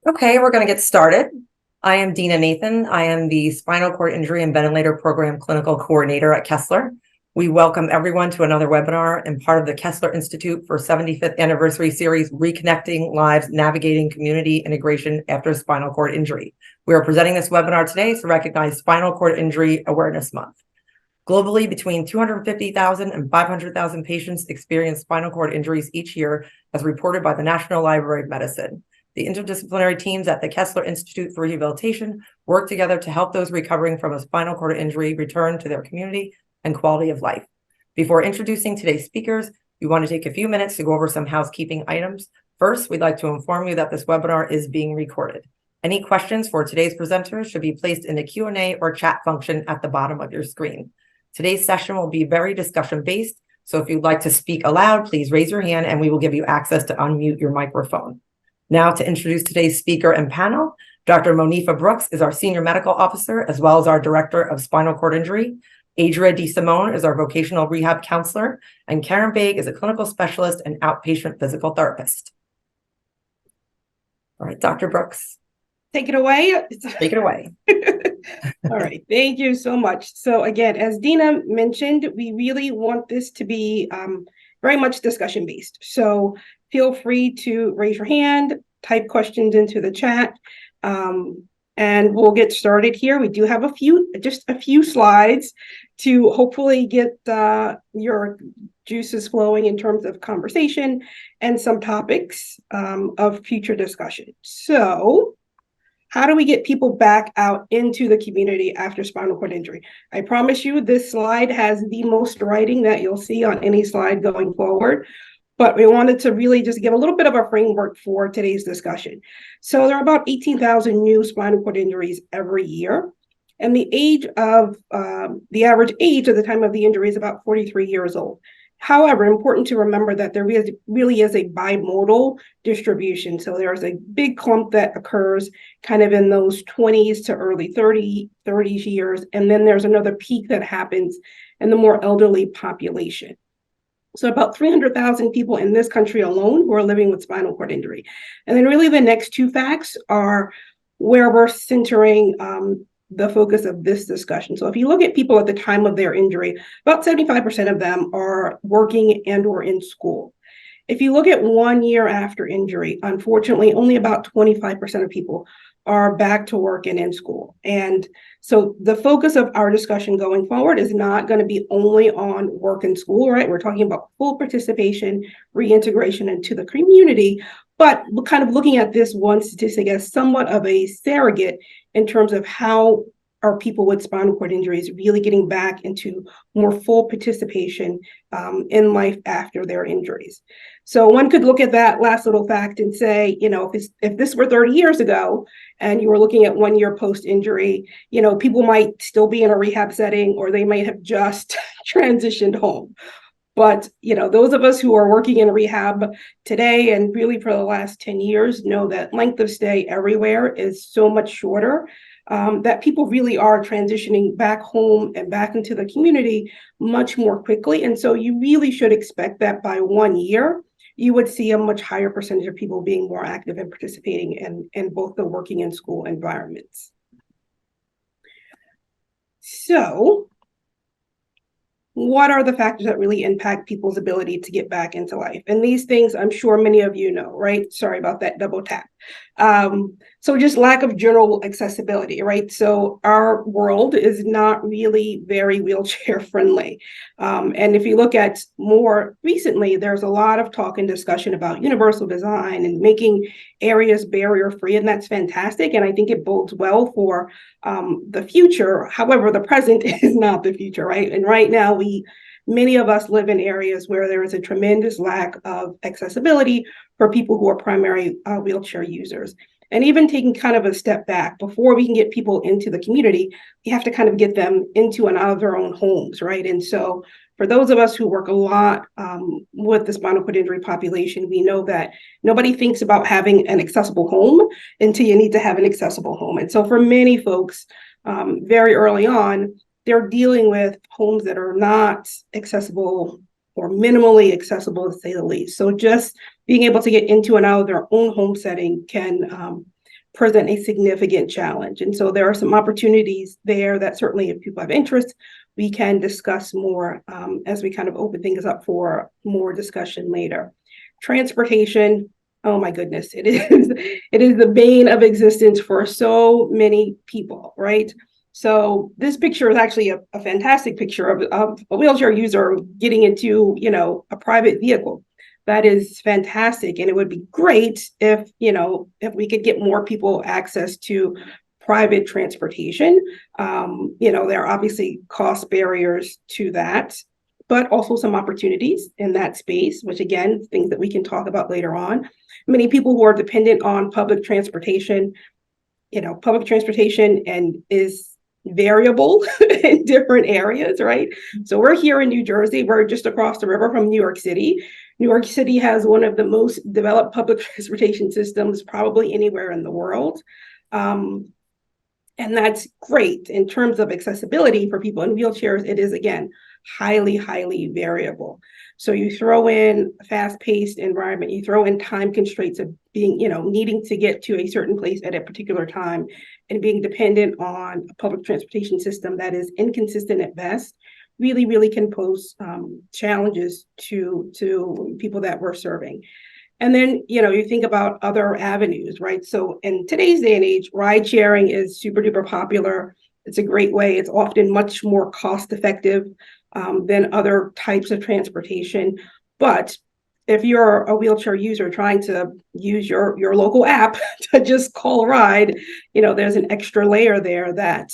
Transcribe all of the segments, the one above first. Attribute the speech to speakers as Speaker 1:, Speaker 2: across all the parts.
Speaker 1: Okay, we're going to get started. I am Dina Nathan. I am the Spinal Cord Injury and Ventilator Program Clinical Coordinator at Kessler. We welcome everyone to another webinar and part of the Kessler Institute for 75th Anniversary Series, Reconnecting Lives, Navigating Community Integration After Spinal Cord Injury. We are presenting this webinar today to recognize Spinal Cord Injury Awareness Month. Globally, between 250,000 and 500,000 patients experience spinal cord injuries each year, as reported by the National Library of Medicine. The interdisciplinary teams at the Kessler Institute for Rehabilitation work together to help those recovering from a spinal cord injury return to their community and quality of life. Before introducing today's speakers, we want to take a few minutes to go over some housekeeping items. First, we'd like to inform you that this webinar is being recorded. Any questions for today's presenters should be placed in the Q&A or chat function at the bottom of your screen. Today's session will be very discussion-based, so if you'd like to speak aloud, please raise your hand and we will give you access to unmute your microphone. Now to introduce today's speaker and panel, Dr. Monifa Brooks is our Senior Medical Officer, as well as our Director of Spinal Cord Injury. Adria DeSimone is our Vocational Rehab Counselor, and Karen Baig is a Clinical Specialist and Outpatient Physical Therapist. All right, Dr. Brooks.
Speaker 2: Take it away.
Speaker 1: Take it away.
Speaker 2: All right, thank you so much. So again, as Dina mentioned, we really want this to be very much discussion based. So feel free to raise your hand, type questions into the chat, and we'll get started here. We do have just a few slides to hopefully get your juices flowing in terms of conversation and some topics of future discussion. So how do we get people back out into the community after spinal cord injury? I promise you this slide has the most writing that you'll see on any slide going forward, but we wanted to really just give a little bit of a framework for today's discussion. So there are about 18,000 new spinal cord injuries every year, and the average age at the time of the injury is about 43 years old. However, important to remember that there really is a bimodal distribution. So there's a big clump that occurs kind of in those 20s to early 30s years. And then there's another peak that happens in the more elderly population. So about 300,000 people in this country alone who are living with spinal cord injury. And then really the next two facts are where we're centering the focus of this discussion. So if you look at people at the time of their injury, about 75% of them are working and or in school. If you look at 1 year after injury, unfortunately, only about 25% of people are back to work and in school. And so the focus of our discussion going forward is not going to be only on work and school, right? We're talking about full participation, reintegration into the community, but kind of looking at this one statistic as somewhat of a surrogate in terms of how are people with spinal cord injuries really getting back into more full participation in life after their injuries. So one could look at that last little fact and say, if this were 30 years ago and you were looking at 1 year post-injury, people might still be in a rehab setting or they might have just transitioned home. But, those of us who are working in rehab today and really for the last 10 years know that length of stay everywhere is so much shorter that people really are transitioning back home and back into the community much more quickly. And so you really should expect that by 1 year, you would see a much higher percentage of people being more active and participating in both the working and school environments. So what are the factors that really impact people's ability to get back into life? And these things, I'm sure many of you know, right? Sorry about that double tap. So just lack of general accessibility, right? So our world is not really very wheelchair friendly. And if you look at more recently, there's a lot of talk and discussion about universal design and making areas barrier free, and that's fantastic. And I think it bodes well for the future. However, the present is not the future, right? And right now, many of us live in areas where there is a tremendous lack of accessibility for people who are primary wheelchair users. And even taking kind of a step back, before we can get people into the community, we have to kind of get them into and out of their own homes, right? And so for those of us who work a lot with the spinal cord injury population, we know that nobody thinks about having an accessible home until you need to have an accessible home. And so for many folks, very early on, they're dealing with homes that are not accessible or minimally accessible, to say the least. So just being able to get into and out of their own home setting can present a significant challenge. And so there are some opportunities there that certainly, if people have interest, we can discuss more as we kind of open things up for more discussion later. Transportation, oh my goodness, it is the bane of existence for so many people, right? So this picture is actually a fantastic picture of a wheelchair user getting into, a private vehicle. That is fantastic. And it would be great if we could get more people access to private transportation. There are obviously cost barriers to that, but also some opportunities in that space, which again, things that we can talk about later on. Many people who are dependent on public transportation and is variable in different areas, right? So we're here in New Jersey. We're just across the river from New York City. New York City has one of the most developed public transportation systems probably anywhere in the world. And that's great in terms of accessibility for people in wheelchairs. It is, again, highly, highly variable. So you throw in a fast-paced environment, you throw in time constraints of being, needing to get to a certain place at a particular time and being dependent on a public transportation system that is inconsistent at best, really, really can pose challenges to people that we're serving. And then, you think about other avenues, right? So in today's day and age, ride sharing is super duper popular. It's a great way. It's often much more cost effective than other types of transportation. But if you're a wheelchair user trying to use your local app to just call a ride, there's an extra layer there that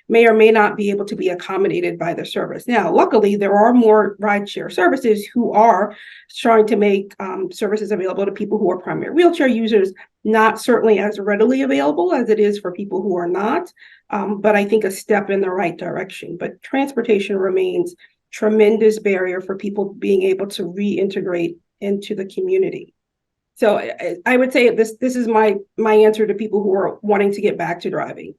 Speaker 2: may or may not be able to be accommodated by the service. Now, luckily, there are more rideshare services who are trying to make services available to people who are primary wheelchair users, not certainly as readily available as it is for people who are not, but I think a step in the right direction. But transportation remains tremendous barrier for people being able to reintegrate into the community. So I would say this is my answer to people who are wanting to get back to driving.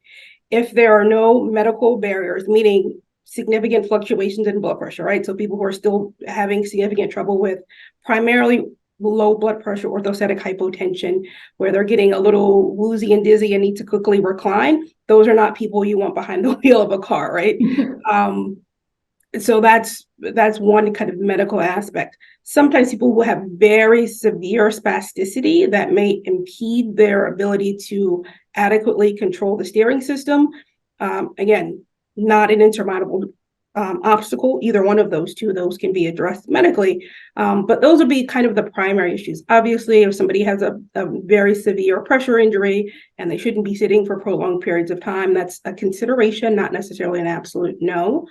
Speaker 2: If there are no medical barriers, meaning significant fluctuations in blood pressure, right? So people who are still having significant trouble with primarily low blood pressure, orthostatic hypotension, where they're getting a little woozy and dizzy and need to quickly recline, those are not people you want behind the wheel of a car, right? So that's one kind of medical aspect. Sometimes people will have very severe spasticity that may impede their ability to adequately control the steering system. Again, not an insurmountable obstacle, either one of those two. Those can be addressed medically, but those would be kind of the primary issues. Obviously, if somebody has a very severe pressure injury and they shouldn't be sitting for prolonged periods of time, that's a consideration, not necessarily an absolute no.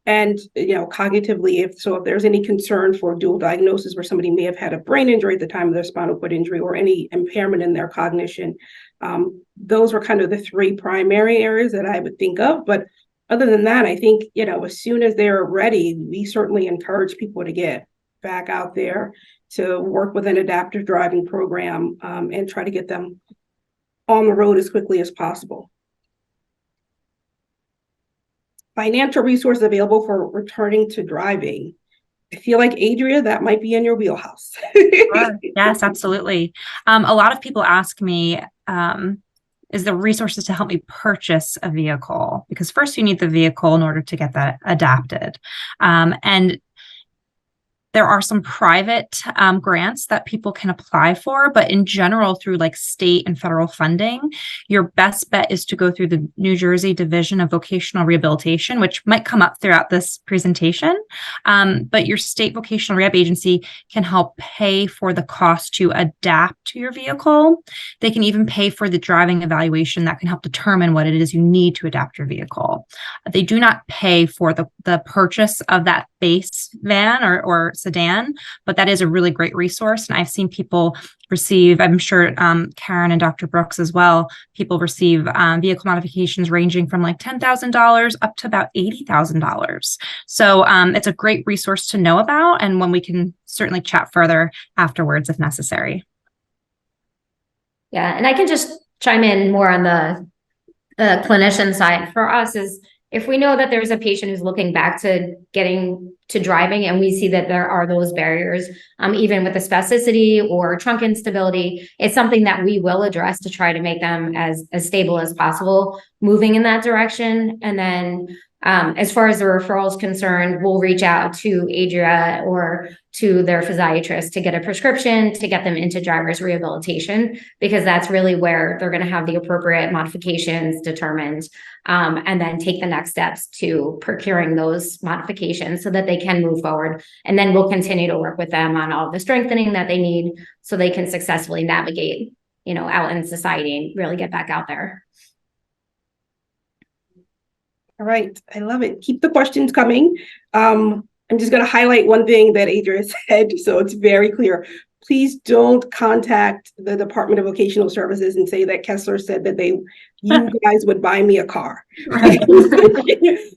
Speaker 2: And cognitively, if there's any concern for dual diagnosis where somebody may have had a brain injury at the time of their spinal cord injury or any impairment in their cognition, those were kind of the three primary areas that I would think of. But other than that, I think, as soon as they're ready, we certainly encourage people to get back out there to work with an adaptive driving program and try to get them on the road as quickly as possible. Financial resources available for returning to driving. I feel like, Adria, that might be in your wheelhouse.
Speaker 3: Sure. Yes, absolutely. A lot of people ask me, is there resources to help me purchase a vehicle? Because first you need the vehicle in order to get that adapted. And there are some private grants that people can apply for, but in general, through like state and federal funding, your best bet is to go through the New Jersey Division of Vocational Rehabilitation, which might come up throughout this presentation. But your state vocational rehab agency can help pay for the cost to adapt to your vehicle. They can even pay for the driving evaluation that can help determine what it is you need to adapt your vehicle. They do not pay for the purchase of that base van or sedan, but that is a really great resource. And I've seen people receive, I'm sure Karen and Dr. Brooks as well, people receive vehicle modifications ranging from like $10,000 up to about $80,000. So it's a great resource to know about, and one we can certainly chat further afterwards if necessary.
Speaker 4: Yeah, and I can just chime in more on the clinician side. For us, is if we know that there's a patient who's looking back to getting to driving and we see that there are those barriers, even with the spasticity or trunk instability, it's something that we will address to try to make them as stable as possible moving in that direction. And then as far as the referral is concerned, we'll reach out to Adria or to their physiatrist to get a prescription to get them into driver's rehabilitation, because that's really where they're going to have the appropriate modifications determined, and then take the next steps to procuring those modifications so that they can move forward. And then we'll continue to work with them on all the strengthening that they need so they can successfully navigate, out in society and really get back out there.
Speaker 2: All right, I love it. Keep the questions coming. I'm just going to highlight one thing that Adria said, so it's very clear. Please don't contact the Department of Vocational Services and say that Kessler said that you guys would buy me a car. Right.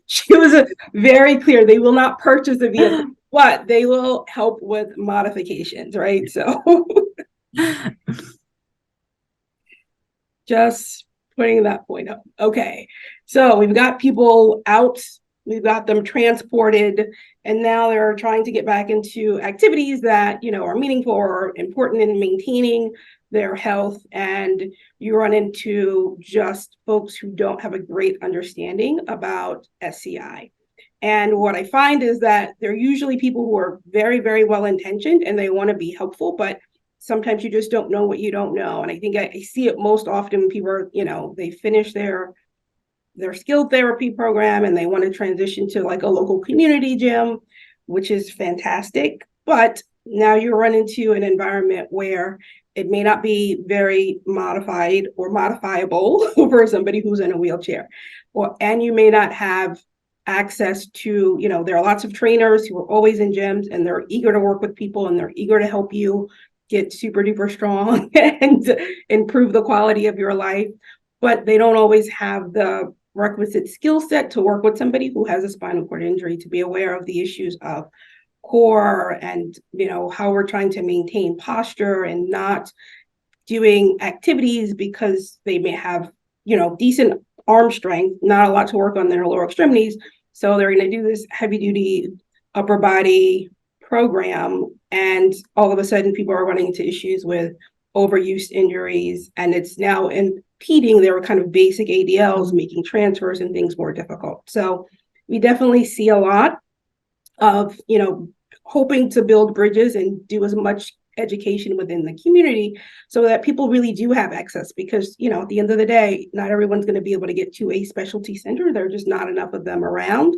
Speaker 2: She was very clear. They will not purchase a vehicle, but they will help with modifications, right? So just putting that point up. Okay, so we've got people out, we've got them transported, and now they're trying to get back into activities that, are meaningful or important in maintaining their health. And you run into just folks who don't have a great understanding about SCI. And what I find is that they're usually people who are very, very well-intentioned and they want to be helpful, but sometimes you just don't know what you don't know. And I think I see it most often when people are, they finish their skilled therapy program and they want to transition to like a local community gym, which is fantastic. But now you run into an environment where it may not be very modified or modifiable for somebody who's in a wheelchair, and you may not have access to, there are lots of trainers who are always in gyms and they're eager to work with people and they're eager to help you get super duper strong and improve the quality of your life, but they don't always have the requisite skill set to work with somebody who has a spinal cord injury, to be aware of the issues of core and, how we're trying to maintain posture and not doing activities because they may have, decent arm strength, not a lot to work on their lower extremities. So they're going to do this heavy duty upper body program, and all of a sudden people are running into issues with overuse injuries, and it's now impeding their kind of basic ADLs, making transfers and things more difficult. So we definitely see a lot of, hoping to build bridges and do as much education within the community so that people really do have access, because, at the end of the day, not everyone's going to be able to get to a specialty center. There are just not enough of them around.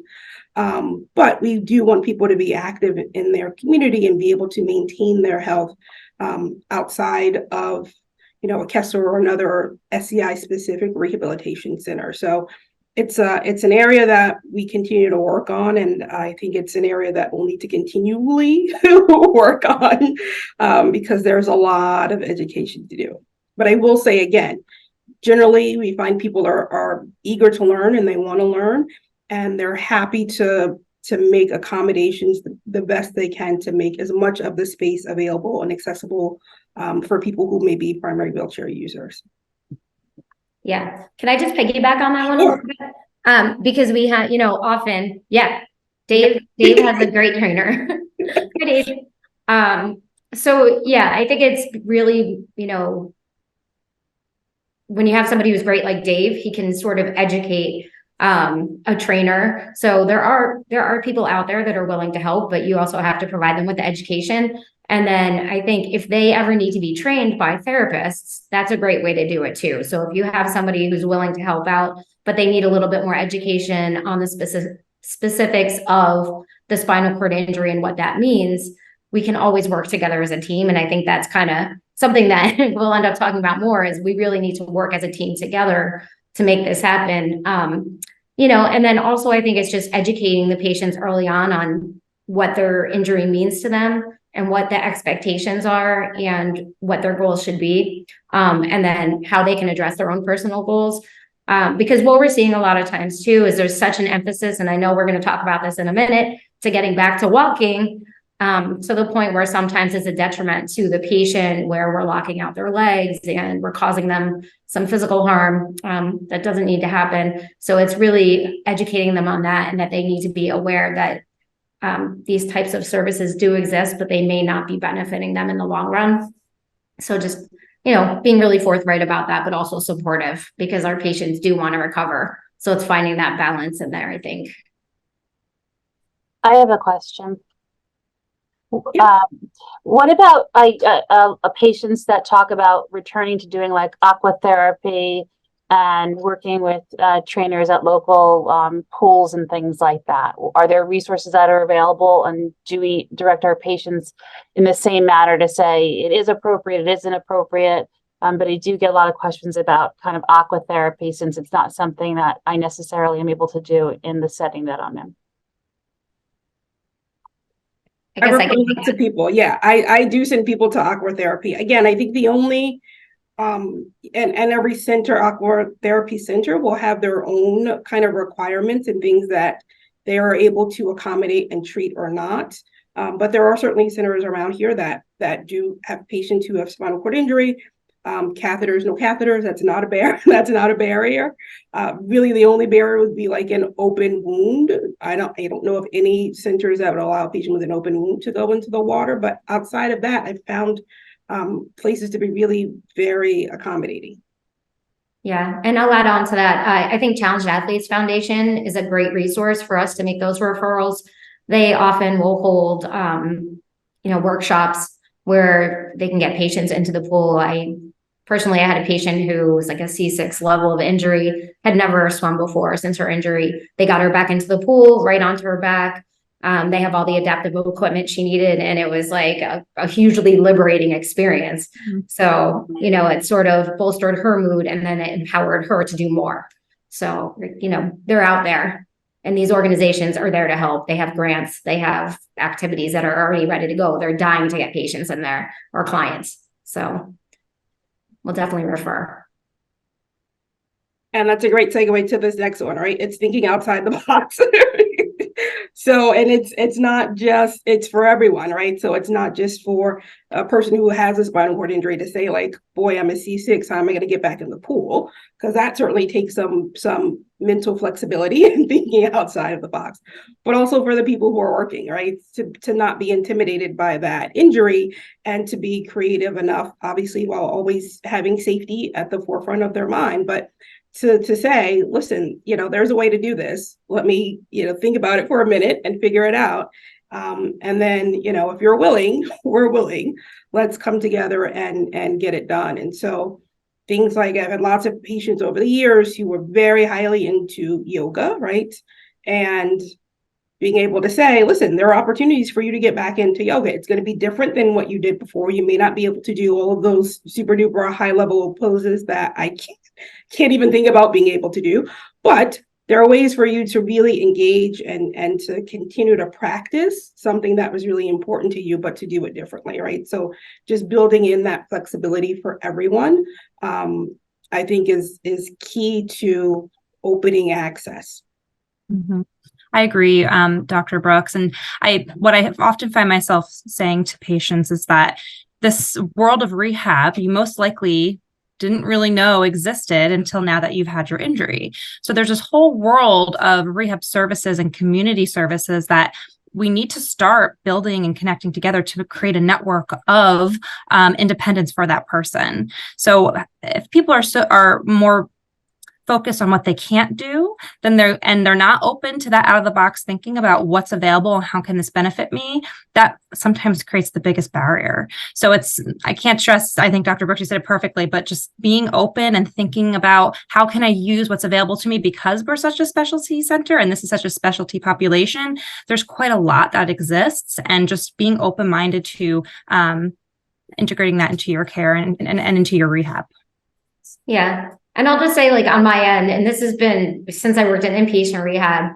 Speaker 2: But we do want people to be active in their community and be able to maintain their health outside of, a Kessler or another SCI specific rehabilitation center. So it's an area that we continue to work on, and I think it's an area that we'll need to continually work on because there's a lot of education to do. But I will say again, generally we find people are eager to learn and they want to learn, and they're happy to make accommodations the best they can to make as much of the space available and accessible for people who may be primary wheelchair users.
Speaker 4: Yeah. Can I just piggyback on that one?
Speaker 2: Sure.
Speaker 4: A little bit? Because we have, often, Dave has a great trainer. Hi, Dave. So yeah, I think it's really, when you have somebody who's great like Dave, he can sort of educate a trainer. So there are people out there that are willing to help, but you also have to provide them with the education. And then I think if they ever need to be trained by therapists, that's a great way to do it too. So if you have somebody who's willing to help out, but they need a little bit more education on the specifics of the spinal cord injury and what that means, we can always work together as a team. And I think that's kind of something that we'll end up talking about more, is we really need to work as a team together to make this happen. And then also I think it's just educating the patients early on what their injury means to them and what the expectations are and what their goals should be. And then how they can address their own personal goals. Because what we're seeing a lot of times too, is there's such an emphasis, and I know we're going to talk about this in a minute, to getting back to walking. To the point where sometimes it's a detriment to the patient, where we're locking out their legs and we're causing them some physical harm that doesn't need to happen. So it's really educating them on that, and that they need to be aware that these types of services do exist, but they may not be benefiting them in the long run. So just, being really forthright about that, but also supportive, because our patients do want to recover. So it's finding that balance in there, I think.
Speaker 5: I have a question.
Speaker 2: Yeah.
Speaker 5: What about patients that talk about returning to doing like aqua therapy and working with trainers at local pools and things like that? Are there resources that are available, and do we direct our patients in the same manner to say it is appropriate, it isn't appropriate? But I do get a lot of questions about kind of aqua therapy, since it's not something that I necessarily am able to do in the setting that I'm in.
Speaker 4: I guess I
Speaker 2: refer
Speaker 4: can
Speaker 2: to people. Yeah, I do send people to aqua therapy. Again, I think the only and every center, aqua therapy center, will have their own kind of requirements and things that they are able to accommodate and treat or not. But there are certainly centers around here that do have patients who have spinal cord injury. Catheters, no catheters, that's not a barrier. Really the only barrier would be like an open wound. I don't know of any centers that would allow a patient with an open wound to go into the water, but outside of that, I've found places to be really very accommodating.
Speaker 4: Yeah, and I'll add on to that. I think Challenged Athletes Foundation is a great resource for us to make those referrals. They often will hold, workshops where they can get patients into the pool. Personally, I had a patient who was like a C6 level of injury, had never swum before since her injury. They got her back into the pool, right onto her back. They have all the adaptive equipment she needed, and it was like a hugely liberating experience. Mm-hmm. So, it sort of bolstered her mood, and then it empowered her to do more. So, they're out there, and these organizations are there to help. They have grants, they have activities that are already ready to go. They're dying to get patients in there, or clients. So we'll definitely refer.
Speaker 2: And that's a great segue to this next one, right? It's thinking outside the box. So, and it's not just, it's for everyone, right? So it's not just for a person who has a spinal cord injury to say like, boy, I'm a C6, how am I going to get back in the pool? Because that certainly takes some mental flexibility and thinking outside of the box, but also for the people who are working, right? To not be intimidated by that injury, and to be creative enough, obviously, while always having safety at the forefront of their mind, but to say, listen, there's a way to do this. Let me, think about it for a minute and figure it out. And then, if you're willing, we're willing, let's come together and get it done. And so things like, I've had lots of patients over the years who were very highly into yoga, right? And being able to say, listen, there are opportunities for you to get back into yoga. It's going to be different than what you did before. You may not be able to do all of those super duper high level poses that I can't even think about being able to do, but there are ways for you to really engage and to continue to practice something that was really important to you, but to do it differently, right? So just building in that flexibility for everyone, I think is key to opening access.
Speaker 3: Mm-hmm. I agree, Dr. Brooks. And what I often find myself saying to patients is that this world of rehab, you most likely didn't really know existed until now that you've had your injury. So there's this whole world of rehab services and community services that we need to start building and connecting together to create a network of independence for that person. So if people are more focused on what they can't do, then they're not open to that out of the box thinking about what's available and how can this benefit me, that sometimes creates the biggest barrier. So I can't stress, I think Dr. Brooks said it perfectly, but just being open and thinking about how can I use what's available to me, because we're such a specialty center and this is such a specialty population, there's quite a lot that exists, and just being open-minded to integrating that into your care and into your rehab.
Speaker 4: Yeah. And I'll just say, like, on my end, and this has been since I worked in inpatient rehab,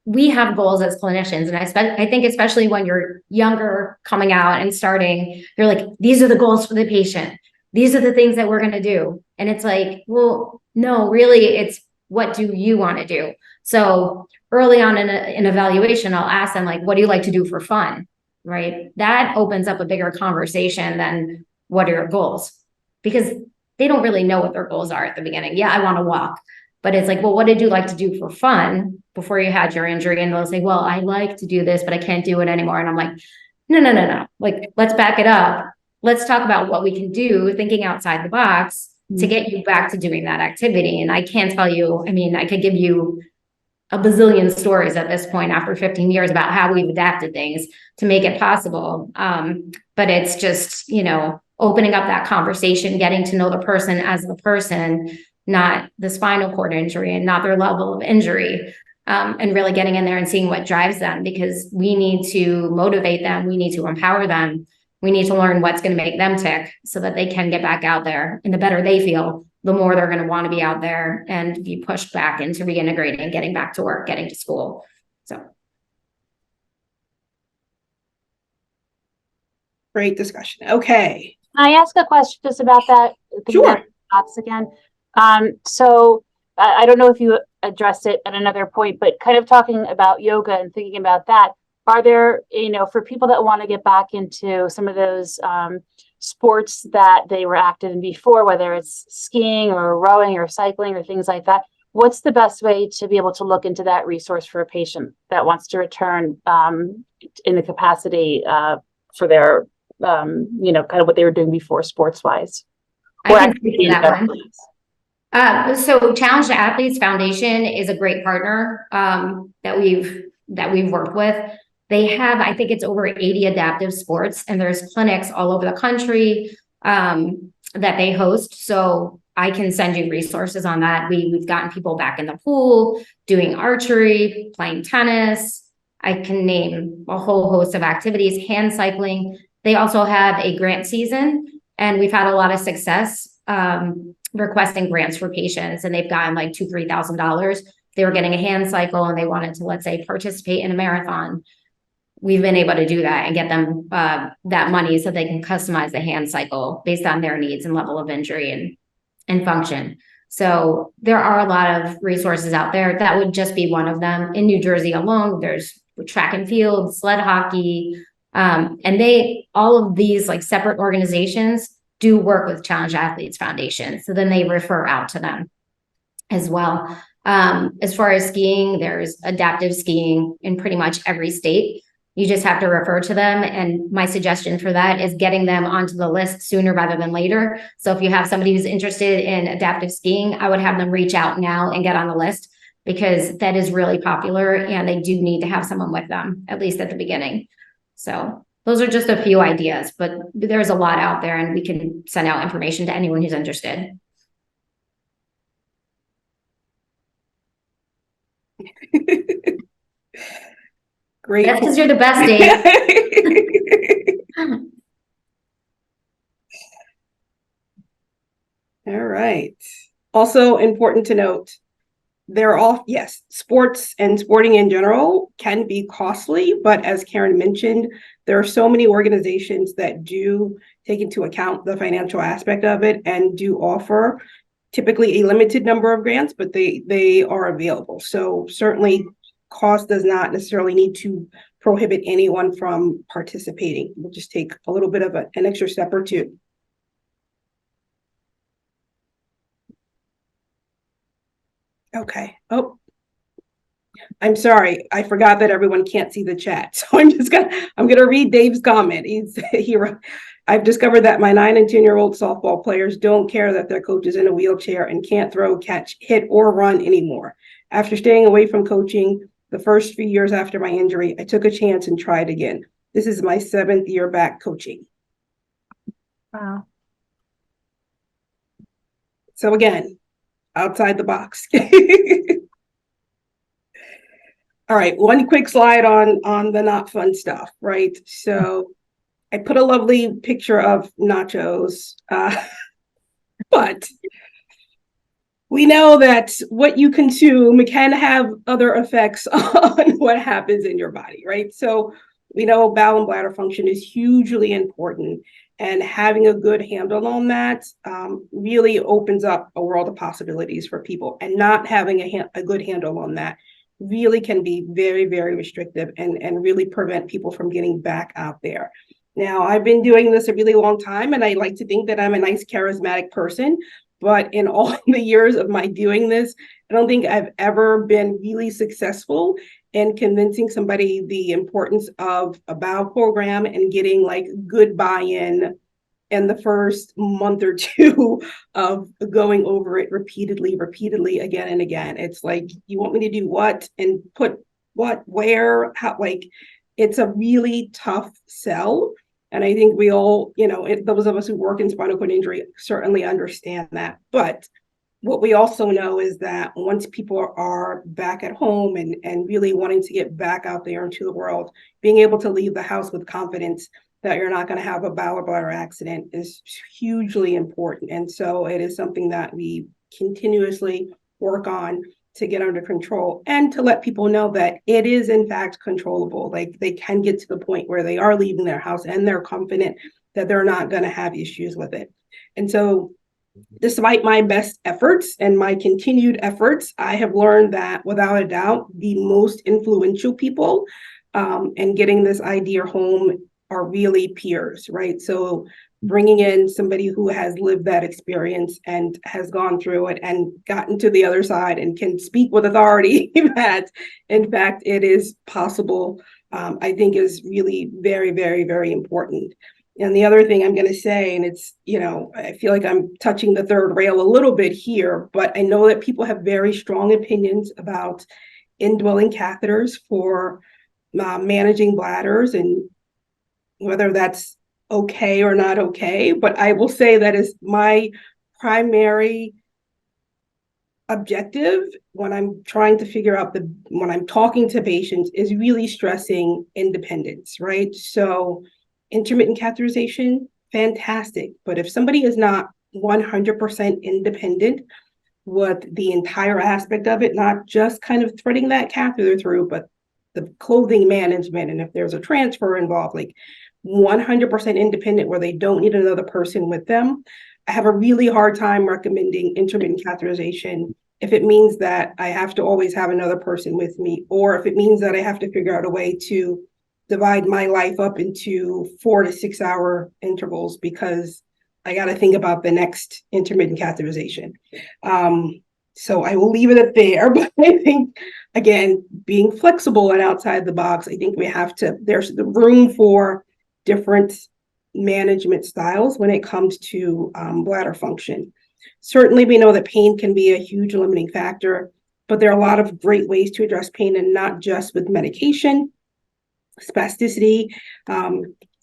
Speaker 4: we have goals as clinicians. And I think especially when you're younger, coming out and starting, you're like, these are the goals for the patient. These are the things that we're going to do. And it's like, well, no, really, it's what do you want to do? So early on in an evaluation, I'll ask them, like, what do you like to do for fun? Right? That opens up a bigger conversation than what are your goals? Because they don't really know what their goals are at the beginning. Yeah, I want to walk. But it's like, well, what did you like to do for fun before you had your injury? And they'll say, well, I like to do this, but I can't do it anymore. And I'm like, no. Like, let's back it up. Let's talk about what we can do, thinking outside the box to get you back to doing that activity. And I can't tell you, I mean, I could give you a bazillion stories at this point after 15 years about how we've adapted things to make it possible. But it's just, opening up that conversation, getting to know the person as the person, not the spinal cord injury and not their level of injury, and really getting in there and seeing what drives them, because we need to motivate them. We need to empower them. We need to learn what's going to make them tick so that they can get back out there. And the better they feel, the more they're going to want to be out there and be pushed back into reintegrating, getting back to work, getting to school. So.
Speaker 2: Great discussion. Okay.
Speaker 5: Can I ask a question just about that?
Speaker 2: Sure.
Speaker 5: Box again. So I don't know if you addressed it at another point, but kind of talking about yoga and thinking about that, are there, for people that want to get back into some of those sports that they were active in before, whether it's skiing or rowing or cycling or things like that, what's the best way to be able to look into that resource for a patient that wants to return in the capacity for their, kind of what they were doing before sports wise?
Speaker 4: I can speak to that one. So Challenge Athletes Foundation is a great partner that we've worked with. They have, I think it's over 80 adaptive sports, and there's clinics all over the country that they host. So I can send you resources on that. We've gotten people back in the pool, doing archery, playing tennis. I can name a whole host of activities, hand cycling. They also have a grant season, and we've had a lot of success requesting grants for patients, and they've gotten like $2,000-$3,000. They were getting a hand cycle and they wanted to, let's say, participate in a marathon. We've been able to do that and get them that money so they can customize the hand cycle based on their needs and level of injury and function. So there are a lot of resources out there. That would just be one of them. In New Jersey alone, there's track and field, sled hockey, and all of these like separate organizations do work with Challenge Athletes Foundation. So then they refer out to them as well. As far as skiing, there's adaptive skiing in pretty much every state. You just have to refer to them. And my suggestion for that is getting them onto the list sooner rather than later. So if you have somebody who's interested in adaptive skiing, I would have them reach out now and get on the list, because that is really popular and they do need to have someone with them, at least at the beginning. So those are just a few ideas, but there's a lot out there and we can send out information to anyone who's interested.
Speaker 2: Great.
Speaker 4: That's because you're the best, Dave.
Speaker 2: All right. Also important to note, sports and sporting in general can be costly, but as Karen mentioned, there are so many organizations that do take into account the financial aspect of it and do offer typically a limited number of grants, but they are available. So certainly cost does not necessarily need to prohibit anyone from participating. We'll just take a little bit of an extra step or two. Okay. Oh, I'm sorry. I forgot that everyone can't see the chat. So I'm gonna read Dave's comment. I've discovered that my 9 and 10-year-old softball players don't care that their coach is in a wheelchair and can't throw, catch, hit, or run anymore. After staying away from coaching the first few years after my injury, I took a chance and tried again. This is my 7th year back coaching.
Speaker 3: Wow.
Speaker 2: So again, outside the box. All right, one quick slide on the not fun stuff, right? So I put a lovely picture of nachos, but we know that what you consume can have other effects on what happens in your body, right? So we know bowel and bladder function is hugely important, and having a good handle on that really opens up a world of possibilities for people. And not having a good handle on that really can be very, very restrictive and really prevent people from getting back out there. Now, I've been doing this a really long time, and I like to think that I'm a nice, charismatic person. But in all the years of my doing this, I don't think I've ever been really successful in convincing somebody the importance of a BOW program and getting like good buy-in in the first month or two of going over it repeatedly, again and again. It's like, you want me to do what and put what, where, how, like, it's a really tough sell. And I think we all, those of us who work in spinal cord injury certainly understand that. But what we also know is that once people are back at home and really wanting to get back out there into the world, being able to leave the house with confidence that you're not going to have a bowel bladder accident is hugely important. And so it is something that we continuously work on to get under control and to let people know that it is in fact controllable. Like, they can get to the point where they are leaving their house and they're confident that they're not going to have issues with it. And so despite my best efforts and my continued efforts, I have learned that without a doubt, the most influential people in getting this idea home are really peers, right? So bringing in somebody who has lived that experience and has gone through it and gotten to the other side and can speak with authority that, in fact, it is possible, I think is really very, very, very important. And the other thing I'm going to say, and it's, I feel like I'm touching the third rail a little bit here, but I know that people have very strong opinions about indwelling catheters for managing bladders and whether that's okay or not okay. But I will say that is my primary objective when I'm trying to figure out when I'm talking to patients is really stressing independence, right? So intermittent catheterization, fantastic. But if somebody is not 100% independent with the entire aspect of it, not just kind of threading that catheter through, but the clothing management, and if there's a transfer involved, like 100% independent where they don't need another person with them, I have a really hard time recommending intermittent catheterization if it means that I have to always have another person with me, or if it means that I have to figure out a way to divide my life up into 4 to 6 hour intervals because I got to think about the next intermittent catheterization. So I will leave it at there, but I think, again, being flexible and outside the box, I think there's the room for different management styles when it comes to bladder function. Certainly, we know that pain can be a huge limiting factor, but there are a lot of great ways to address pain, and not just with medication. Spasticity,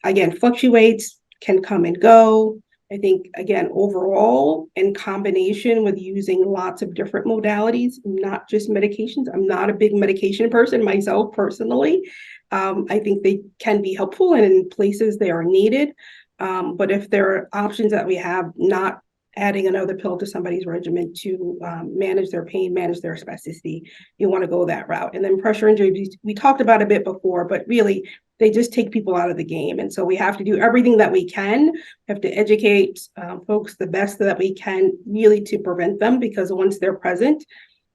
Speaker 2: again, fluctuates, can come and go. I think, again, overall, in combination with using lots of different modalities, not just medications. I'm not a big medication person myself personally. I think they can be helpful and in places they are needed. But if there are options that we have, not adding another pill to somebody's regimen to manage their pain, manage their spasticity, you want to go that route. And then pressure injuries, we talked about a bit before, but really they just take people out of the game. And so we have to do everything that we can. We have to educate folks the best that we can really to prevent them, because once they're present,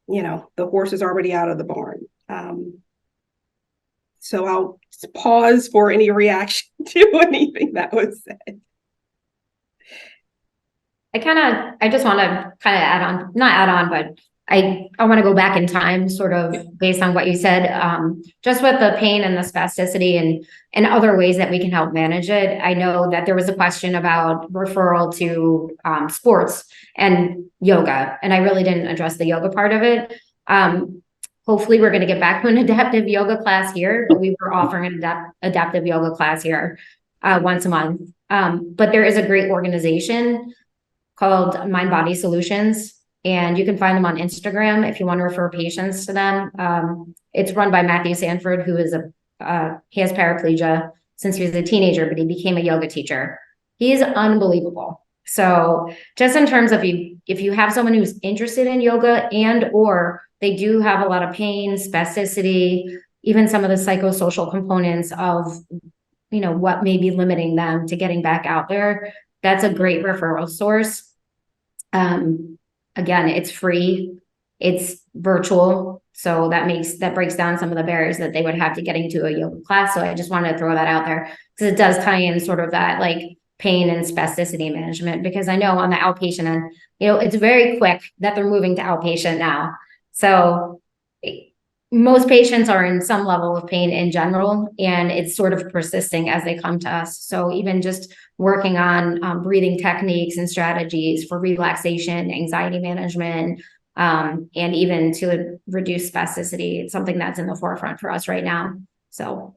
Speaker 2: the horse is already out of the barn. So I'll pause for any reaction to anything that was said.
Speaker 4: I just want to kind of not add on, but I want to go back in time, sort of based on what you said, just with the pain and the spasticity and other ways that we can help manage it. I know that there was a question about referral to sports and yoga, and I really didn't address the yoga part of it. Hopefully we're going to get back to an adaptive yoga class here. We were offering an adaptive yoga class here once a month. But there is a great organization called Mind Body Solutions, and you can find them on Instagram if you want to refer patients to them. It's run by Matthew Sanford, who is he has paraplegia since he was a teenager, but he became a yoga teacher. He's unbelievable. So just in terms of if you have someone who's interested in yoga and or they do have a lot of pain, spasticity, even some of the psychosocial components of what may be limiting them to getting back out there, that's a great referral source. Again, it's free. It's virtual, so that breaks down some of the barriers that they would have to getting to a yoga class. So I just wanted to throw that out there because it does tie in sort of that like pain and spasticity management, because I know on the outpatient end, it's very quick that they're moving to outpatient now. So most patients are in some level of pain in general, and it's sort of persisting as they come to us. So even just working on breathing techniques and strategies for relaxation, anxiety management, and even to reduce spasticity, it's something that's in the forefront for us right now. So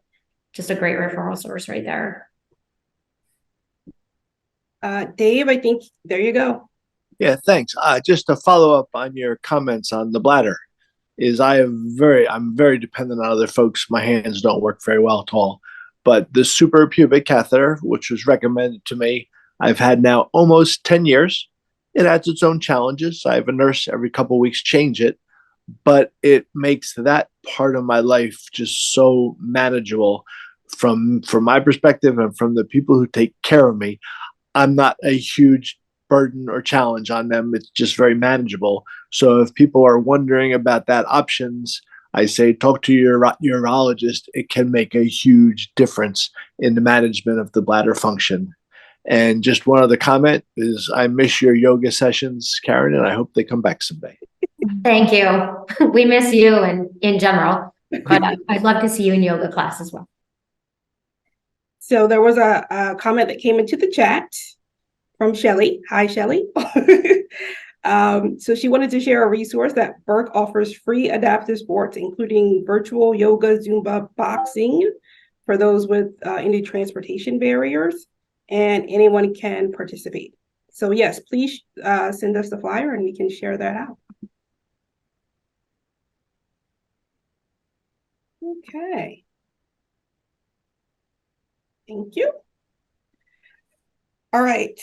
Speaker 4: just a great referral source right there.
Speaker 2: Dave, I think there you go.
Speaker 6: Yeah, thanks. Just to follow up on your comments on the bladder, I'm very dependent on other folks. My hands don't work very well at all. But the suprapubic catheter, which was recommended to me, I've had now almost 10 years. It has its own challenges. I have a nurse every couple of weeks change it, but it makes that part of my life just so manageable from my perspective and from the people who take care of me. I'm not a huge burden or challenge on them. It's just very manageable. So if people are wondering about that options, I say talk to your urologist. It can make a huge difference in the management of the bladder function. And just one other comment is I miss your yoga sessions, Karen, and I hope they come back someday.
Speaker 4: Thank you. We miss you and in general, but I'd love to see you in yoga class as well.
Speaker 2: So there was a comment that came into the chat from Shelly. Hi, Shelly. So she wanted to share a resource that Burke offers free adaptive sports, including virtual yoga, Zumba, boxing for those with any transportation barriers, and anyone can participate. So yes, please send us the flyer and we can share that out. Okay. Thank you. All right.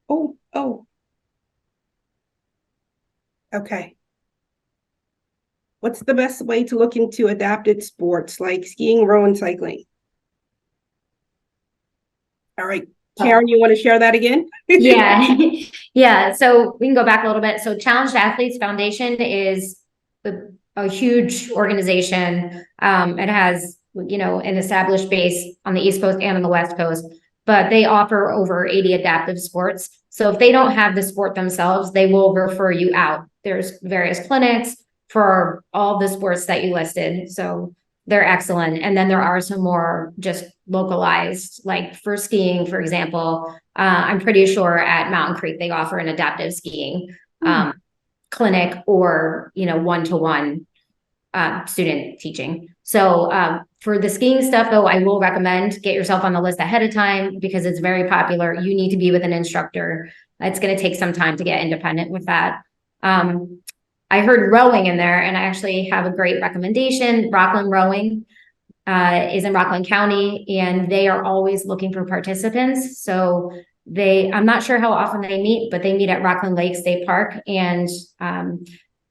Speaker 2: Oh. Okay. What's the best way to look into adapted sports like skiing, rowing, cycling? All right. Karen, you want to share that again?
Speaker 4: Yeah. Yeah. So we can go back a little bit. So Challenged Athletes Foundation is a huge organization. It has, an established base on the East Coast and on the West Coast, but they offer over 80 adaptive sports. So if they don't have the sport themselves, they will refer you out. There's various clinics for all the sports that you listed. So they're excellent. And then there are some more just localized, like for skiing, for example, I'm pretty sure at Mountain Creek, they offer an adaptive skiing clinic or, one-to-one student teaching. So for the skiing stuff, though, I will recommend get yourself on the list ahead of time because it's very popular. You need to be with an instructor. It's going to take some time to get independent with that. I heard rowing in there, and I actually have a great recommendation. Rockland Rowing is in Rockland County, and they are always looking for participants. So I'm not sure how often they meet, but they meet at Rockland Lake State Park, and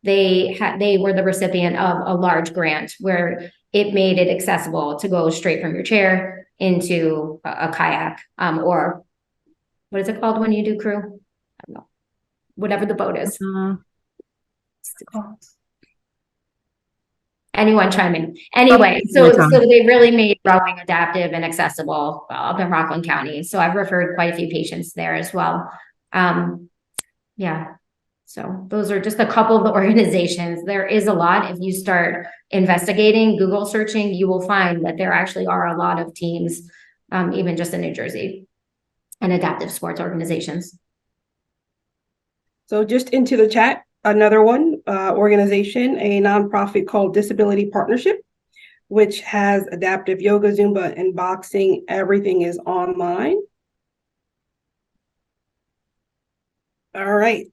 Speaker 4: they were the recipient of a large grant where it made it accessible to go straight from your chair into a kayak, or what is it called when you do crew? I don't know. Whatever the boat is. Anyone chime in? Anyway, so they really made rowing adaptive and accessible up in Rockland County. So I've referred quite a few patients there as well. Yeah. So those are just a couple of the organizations. There is a lot. If you start investigating, Google searching, you will find that there actually are a lot of teams, even just in New Jersey, and adaptive sports organizations.
Speaker 2: So just into the chat, another one, organization, a nonprofit called Disability Partnership, which has adaptive yoga, Zumba, and boxing. Everything is online. All right.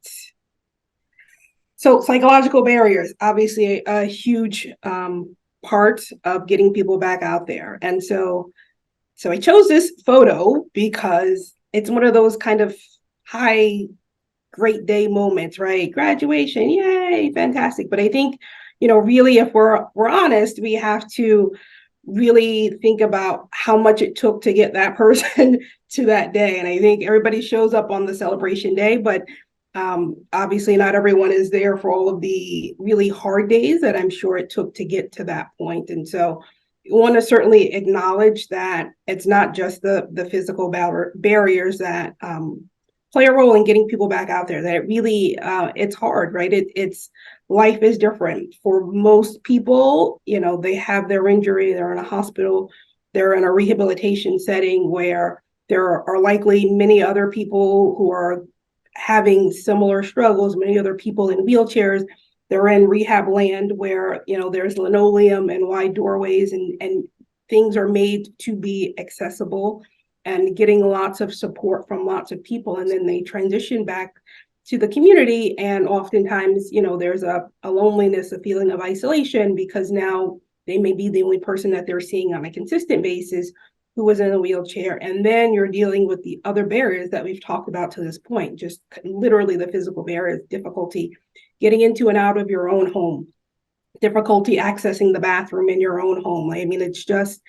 Speaker 2: So psychological barriers, obviously a huge part of getting people back out there. And so I chose this photo because it's one of those kind of high, great day moments, right? Graduation, yay, fantastic. But I think, really, if we're honest, we have to really think about how much it took to get that person to that day. And I think everybody shows up on the celebration day, but Obviously, not everyone is there for all of the really hard days that I'm sure it took to get to that point. And so you want to certainly acknowledge that it's not just the physical barriers that play a role in getting people back out there, that it really, it's hard, right? It's life is different for most people. You know, they have their injury, they're in a hospital, they're in a rehabilitation setting where there are likely many other people who are having similar struggles, many other people in wheelchairs. They're in rehab land where, you know, there's linoleum and wide doorways and things are made to be accessible and getting lots of support from lots of people. And then they transition back to the community. And oftentimes, you know, there's a loneliness, a feeling of isolation, because now they may be the only person that they're seeing on a consistent basis who was in a wheelchair. And then you're dealing with the other barriers that we've talked about to this point, just literally the physical barriers, difficulty getting into and out of your own home, difficulty accessing the bathroom in your own home. I mean, it's just,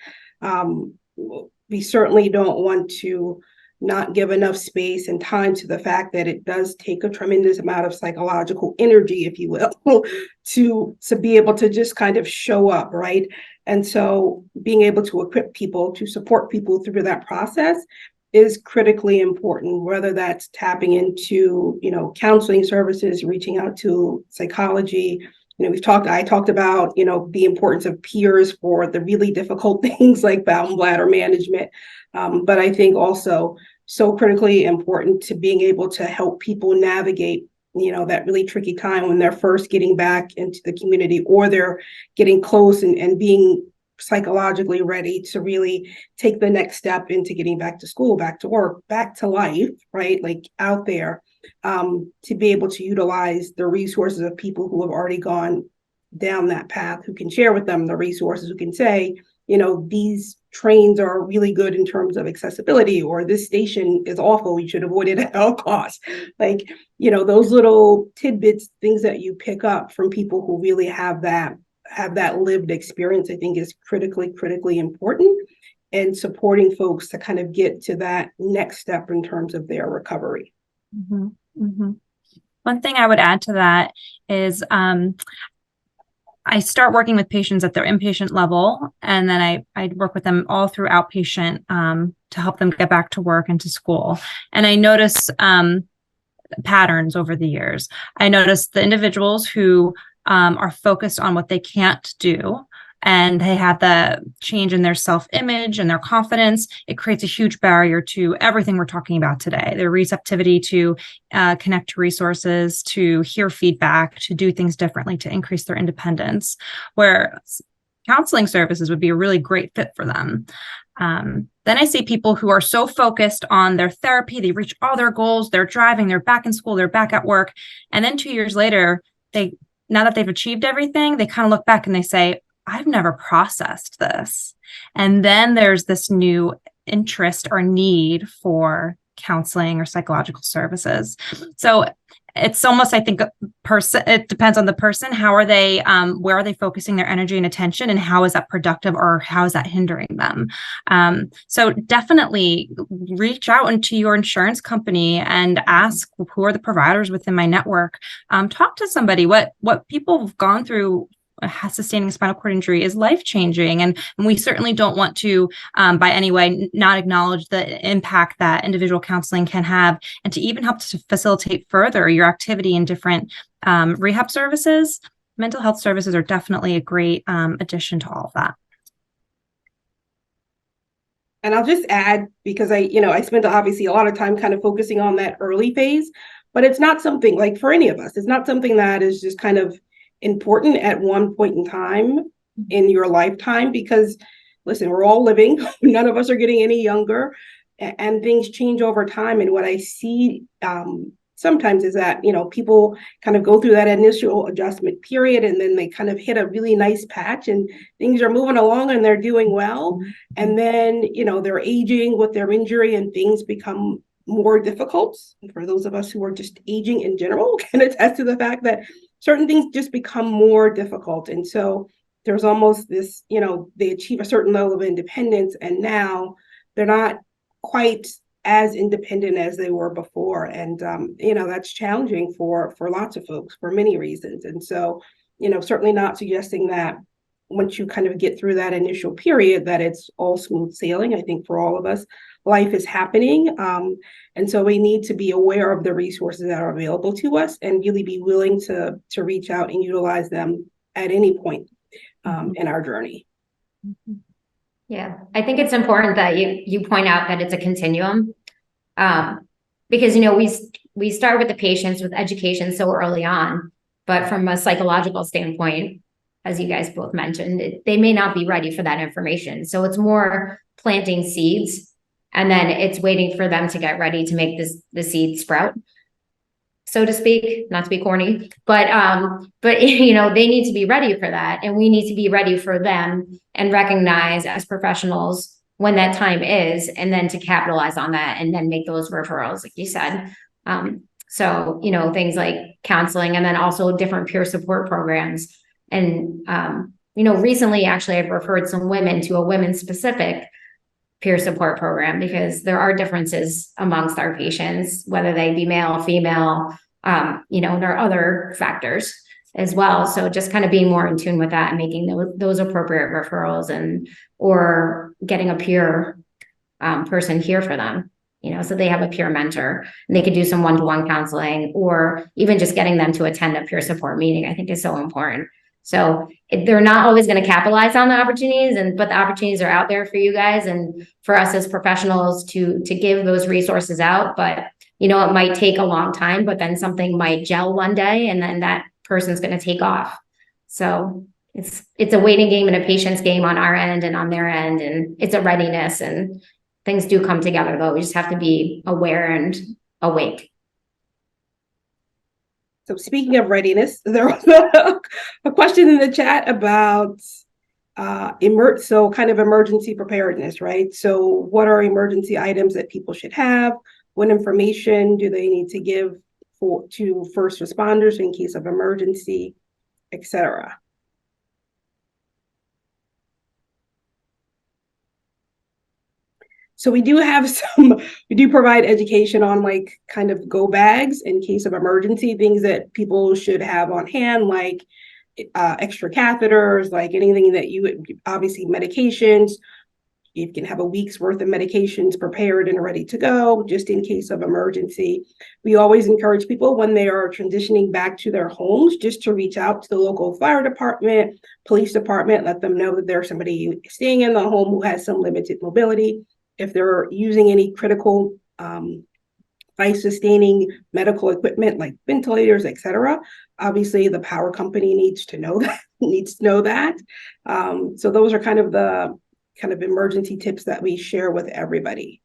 Speaker 2: we certainly don't want to not give enough space and time to the fact that it does take a tremendous amount of psychological energy, if you will, to be able to just kind of show up, right? And so being able to equip people, to support people through that process is critically important, whether that's tapping into, you know, counseling services, reaching out to psychology. You know, I talked about, you know, the importance of peers for the really difficult things like bowel and bladder management. But I think also so critically important to being able to help people navigate, you know, that really tricky time when they're first getting back into the community, or they're getting close and being psychologically ready to really take the next step into getting back to school, back to work, back to life, right? Like out there, to be able to utilize the resources of people who have already gone down that path, who can share with them the resources, who can say, you know, these trains are really good in terms of accessibility, or this station is awful, you should avoid it at all costs. Like, you know, those little tidbits, things that you pick up from people who really have that lived experience, I think is critically important, and supporting folks to kind of get to that next step in terms of their recovery.
Speaker 3: Mm-hmm. Mm-hmm. One thing I would add to that is I start working with patients at their inpatient level, and then I work with them all through outpatient to help them get back to work and to school. And I notice patterns over the years. I notice the individuals who are focused on what they can't do, and they have the change in their self-image and their confidence. It creates a huge barrier to everything we're talking about today. Their receptivity to connect to resources, to hear feedback, to do things differently, to increase their independence, where counseling services would be a really great fit for them. Then I see people who are so focused on their therapy, they reach all their goals, they're driving, they're back in school, they're back at work. And then 2 years later, now that they've achieved everything, they kind of look back and they say, I've never processed this. And then there's this new interest or need for counseling or psychological services. So it's almost, I think, it depends on the person. How are they, where are they focusing their energy and attention, and how is that productive, or how is that hindering them? So definitely reach out into your insurance company and ask, who are the providers within my network? Talk to somebody. What people have gone through sustaining a spinal cord injury is life-changing, and we certainly don't want to by any way not acknowledge the impact that individual counseling can have, and to even help to facilitate further your activity in different rehab services. Mental health services are definitely a great addition to all of that.
Speaker 2: And I'll just add, because I spent obviously a lot of time kind of focusing on that early phase, but it's not something like, for any of us, it's not something that is just kind of important at one point in time in your lifetime, because listen, we're all living, none of us are getting any younger, and things change over time. And what I see sometimes is that, people kind of go through that initial adjustment period, and then they kind of hit a really nice patch and things are moving along and they're doing well. And then, they're aging with their injury and things become more difficult. And for those of us who are just aging in general, can attest to the fact that certain things just become more difficult. And so there's almost this, they achieve a certain level of independence, and now they're not quite as independent as they were before. And, that's challenging for lots of folks for many reasons. And so, certainly not suggesting that once you kind of get through that initial period, that it's all smooth sailing. I think for all of us, life is happening. And so we need to be aware of the resources that are available to us and really be willing to reach out and utilize them at any point in our journey.
Speaker 4: Yeah, I think it's important that you point out that it's a continuum, because we start with the patients with education so early on, but from a psychological standpoint, as you guys both mentioned, they may not be ready for that information. So it's more planting seeds, and then it's waiting for them to get ready to make the seed sprout, so to speak, not to be corny, but they need to be ready for that. And we need to be ready for them and recognize as professionals when that time is, and then to capitalize on that and then make those referrals, like you said. So, things like counseling, and then also different peer support programs. And, recently, actually, I've referred some women to a women-specific peer support program, because there are differences amongst our patients, whether they be male, female, there are other factors as well. So just kind of being more in tune with that and making those appropriate referrals, or getting a peer person here for them, so they have a peer mentor and they could do some one-to-one counseling, or even just getting them to attend a peer support meeting, I think is so important. So they're not always going to capitalize on the opportunities, but the opportunities are out there for you guys and for us as professionals to give those resources out. But, it might take a long time, but then something might gel one day, and then that person's going to take off. So it's a waiting game and a patience game on our end and on their end, and it's a readiness, and things do come together, though. We just have to be aware and awake.
Speaker 2: So speaking of readiness, there was a question in the chat about kind of emergency preparedness, right? So what are emergency items that people should have? What information do they need to give to first responders in case of emergency, etc.? So we do provide education on kind of go bags in case of emergency, things that people should have on hand, like extra catheters, like anything that obviously medications. You can have a week's worth of medications prepared and ready to go just in case of emergency. We always encourage people when they are transitioning back to their homes just to reach out to the local fire department, police department, let them know that there's somebody staying in the home who has some limited mobility. If they're using any critical life-sustaining medical equipment like ventilators, etc., obviously the power company needs to know that. So those are kind of the emergency tips that we share with everybody.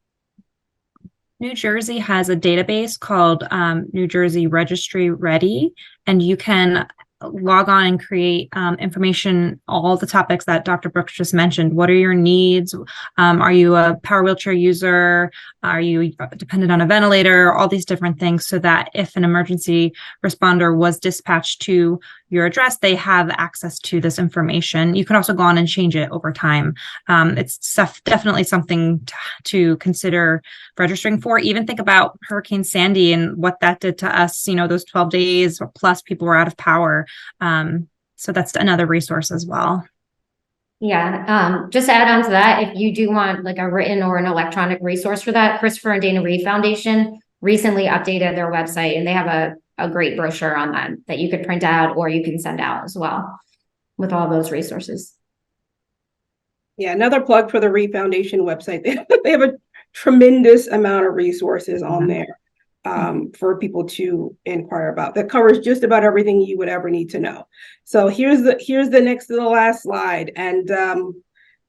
Speaker 3: New Jersey has a database called New Jersey Registry Ready, and you can log on and create information, all the topics that Dr. Brooks just mentioned. What are your needs? Are you a power wheelchair user? Are you dependent on a ventilator? All these different things, so that if an emergency responder was dispatched to your address, they have access to this information. You can also go on and change it over time. It's definitely something to consider registering for. Even think about Hurricane Sandy and what that did to us, those 12 days plus people were out of power. So that's another resource as well.
Speaker 4: Yeah, just to add on to that, if you do want like a written or an electronic resource for that, Christopher and Dana Reeve Foundation recently updated their website, and they have a great brochure on that you could print out or you can send out as well with all those resources.
Speaker 2: Yeah, another plug for the Reeve Foundation website. They have a tremendous amount of resources on there for people to inquire about. That covers just about everything you would ever need to know. So here's the next to the last slide, and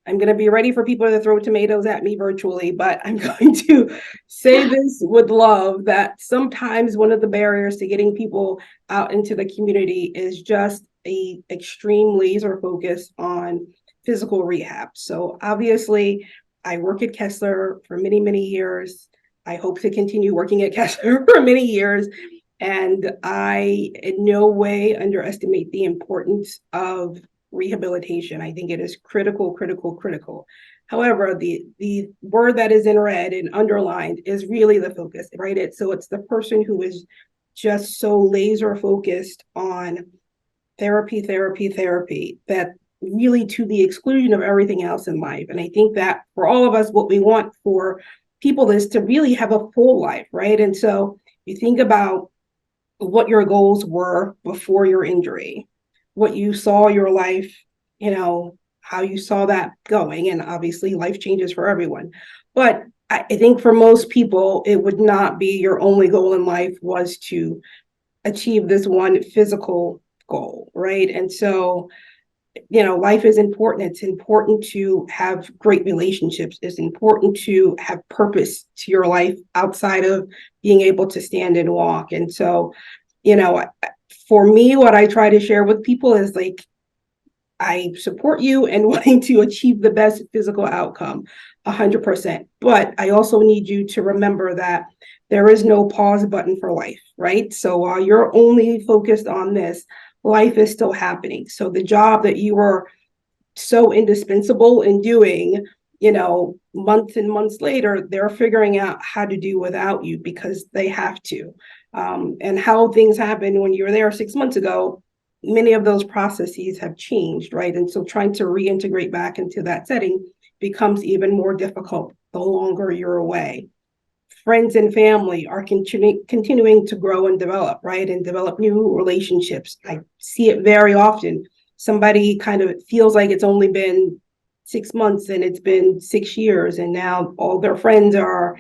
Speaker 2: I'm going to be ready for people to throw tomatoes at me virtually, but I'm going to say this with love, that sometimes one of the barriers to getting people out into the community is just a extreme laser focus on physical rehab. So obviously, I work at Kessler for many, many years. I hope to continue working at Kessler for many years. And I in no way underestimate the importance of rehabilitation. I think it is critical. However, the word that is in red and underlined is really the focus, right? It's the person who is just so laser focused on therapy, therapy, therapy, that really to the exclusion of everything else in life. And I think that for all of us, what we want for people is to really have a full life, right? And so you think about what your goals were before your injury, what you saw your life, how you saw that going. And obviously life changes for everyone. But I think for most people, it would not be your only goal in life was to achieve this one physical goal, right? And so, life is important. It's important to have great relationships. It's important to have purpose to your life outside of being able to stand and walk. And so, for me, what I try to share with people is like, I support you in wanting to achieve the best physical outcome, 100%. But I also need you to remember that there is no pause button for life, right? So while you're only focused on this, life is still happening. So the job that you were so indispensable in doing, months and months later, they're figuring out how to do without you because they have to. And how things happened when you were there 6 months ago, many of those processes have changed, right? And so trying to reintegrate back into that setting becomes even more difficult the longer you're away. Friends and family are continuing to grow and develop, right? And develop new relationships. I see it very often. Somebody kind of feels like it's only been 6 months and it's been 6 years, and now all their friends are,